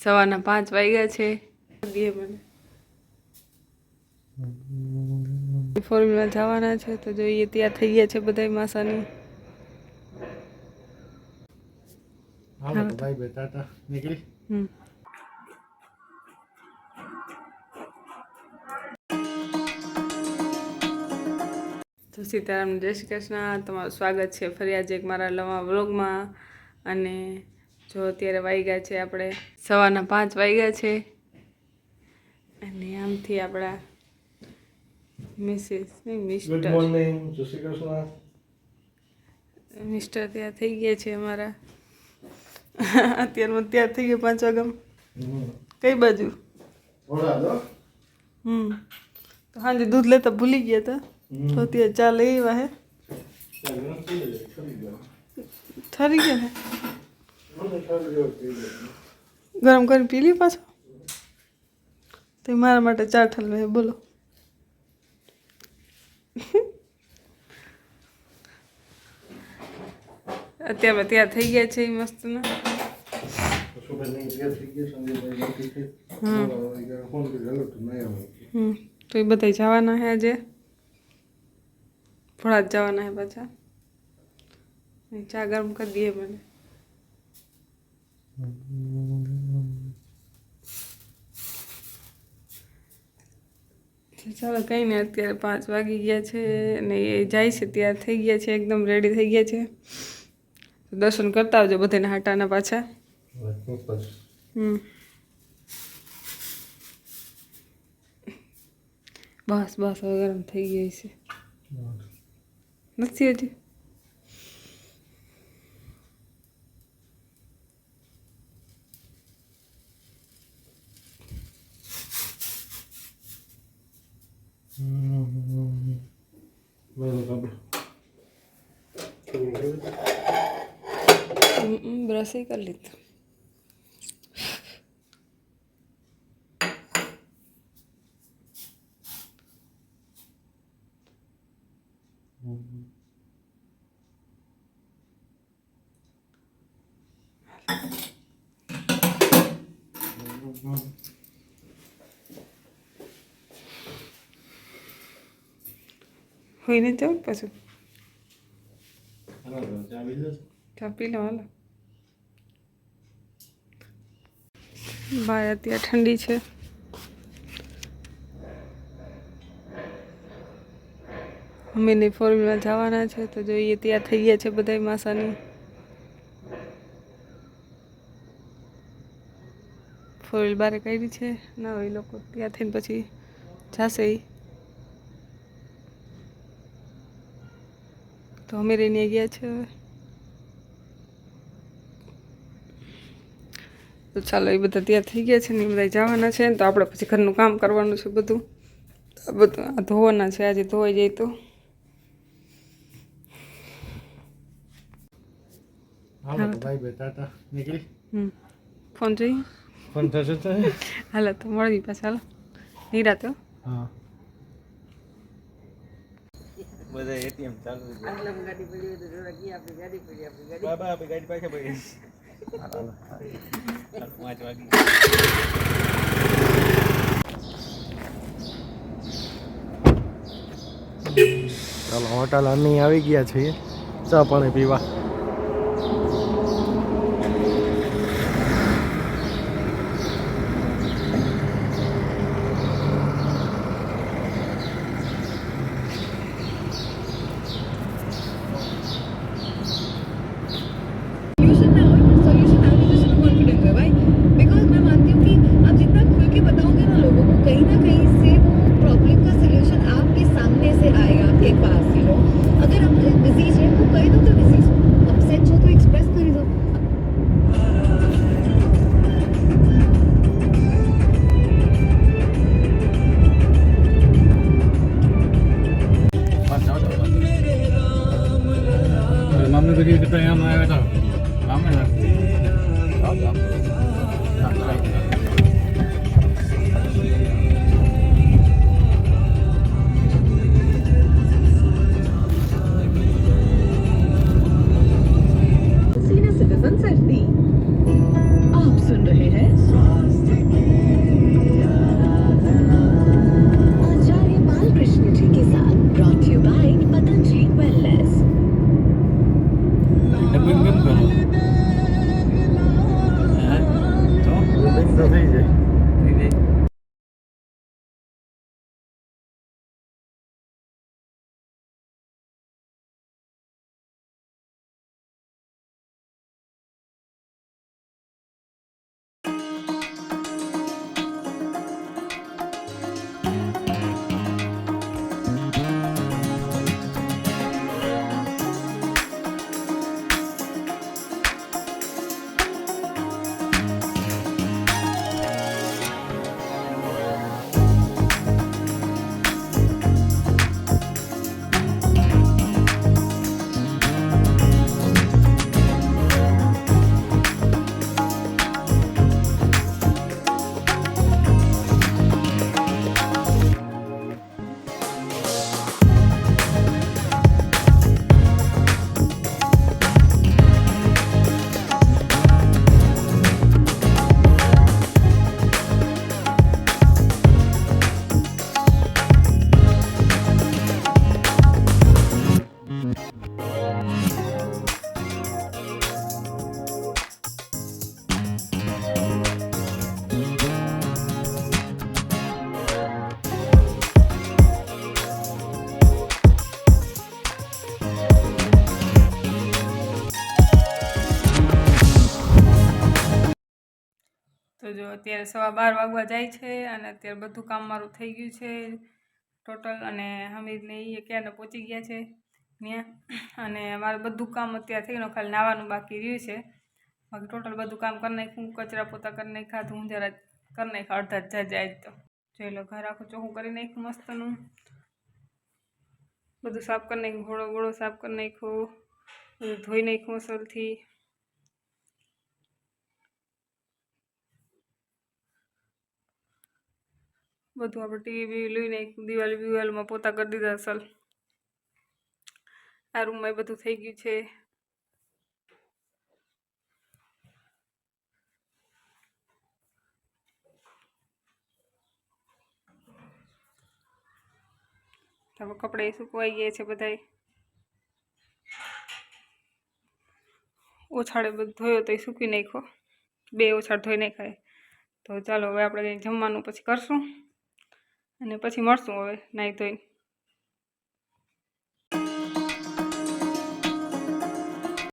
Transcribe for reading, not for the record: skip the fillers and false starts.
સવારના 5 વાગ્યા છે. ફોરવ્હીલમાં જવાના છે તો જોઈએ ત્યાં થઈ ગયા છે બધા માસાની. હાલો તો ભાઈ બેટા નીકળી. તો સીતારામ, જય શ્રી કૃષ્ણ. તમારું સ્વાગત છે ફરી આજે એક મારા નવા વ્લોગમાં. અને જો અત્યારે વાગ્યા છે આપણે સવારના 5 વાગ્યા છે. અને આમથી આપણા મિસિસ ગુડ મોર્નિંગ, જય શ્રી કૃષ્ણ. મિસ્ટર ત્યાં થઈ ગયા છે અમારા. અત્યારમાં તૈયાર થઈ ગયા 5 વાગ્યામાં. કઈ બાજુ? તો સાંજે દૂધ લેતા ભૂલી ગયા હતા તો ત્યાં ચા લઈ આવ્યા હે. ઠરી ગયા ને ગરમ કરીને પી લી પાછો. તો મારા માટે ચા ઠલવે હે, બોલો. અત્યારમાં તૈયાર થઈ ગયા છે મસ્ત ના. તો એ બધા જવાના હે આજે. થોડા જ જવાના હે પાછા. ચા ગરમ કરી દઈએ મને. ચાલો કંઈ નહીં, અત્યારે 5 વાગી ગયા છે ને એ જાય છે તૈયાર થઈ ગયા છે, એકદમ રેડી થઈ ગયા છે. દર્શન કરતા આવજો બધાને હાટાના પાછા. બસ બસ હવે ગરમ થઈ ગઈ છે. નથી હજી? બ્રશ કરી લીધું. હોઈને જાઉં પાછું. ચા પી લો હાલો. બહાર અત્યારે ઠંડી છે. અમે ને ફોરવ્હીલમાં જવાના છે તો જોઈએ ત્યાં થઈ ગયા છે બધા માસાની. ફોરવ્હીલ બારે કાઢી છે ના હોય લોકો ત્યાં થઈને પછી જશે. તો અમે રહીને ગયા છે હવે. તો ચાલો એ બધા ત્યાં થઈ ગયા છે ને એ બધા જવાના છે ને તો આપણે પછી ઘરનું કામ કરવાનું છે બધું. આ બધું આ ધોવાના છે, આજે ધોવાઈ જાય તો. હાલો તો ભાઈ બેટા નીકળી. ફોન જોઈએ. ફોન થશે તો હાલો તો મળવી પાછા. હાલો નિરાતો. હા બધા એટીએમ ચાલુ છે. આટલા ગાડી પડી તો જોરા કી આપણી ગાડી પડી, આપણી ગાડી બાબા આપણી ગાડી પાસે પડી. હાલો 5 વાગી. ચાલો હોટલ અની આવી ગયા છીએ ચા પાણી પીવા. एक बात सुनो, अगर हम डिजीज है तो कह दो तो डिजीज એમ તો થઈ જાય. તો જો અત્યારે 12:15 વાગવા જાય છે અને અત્યારે બધું કામ મારું થઈ ગયું છે ટોટલ. અને હમીદને એ ક્યાંને પહોંચી ગયા છે ત્યાં. અને મારું બધું કામ અત્યારે થઈ ગયું, ખાલી નાવાનું બાકી રહ્યું છે. બાકી ટોટલ બધું કામ કરી નાખ્યું, કચરા પોતા કરી નાખ્યા, હું જરા કરી નાખ્યા અડધા જાય તો જોઈ લો. ઘર આખું ચોખ્ખું કરી નાખ્યું મસ્તનું, બધું સાફ કરી નાખ્યું, ઘોડો ઘોડો સાફ કરી નાખ્યો, બધું ધોઈ નાખ્યું અસલથી. બધું આપણે ટીવી બીવી લઈ નાખ્યું, દિવાલમાં પોતા કરી દીધા અસલ. આ રૂમમાં બધું થઈ ગયું છે. હવે કપડાં સુકવાઈ ગયા છે બધાય. ઓછાળે બધું ધોયો તો એ સૂકી નાખ્યો, 2 ઓછાળ ધોઈ નાખાય. તો ચાલો હવે આપણે જમવાનું પછી કરશું અને પછી મળશું હવે નાહી ધોઈને.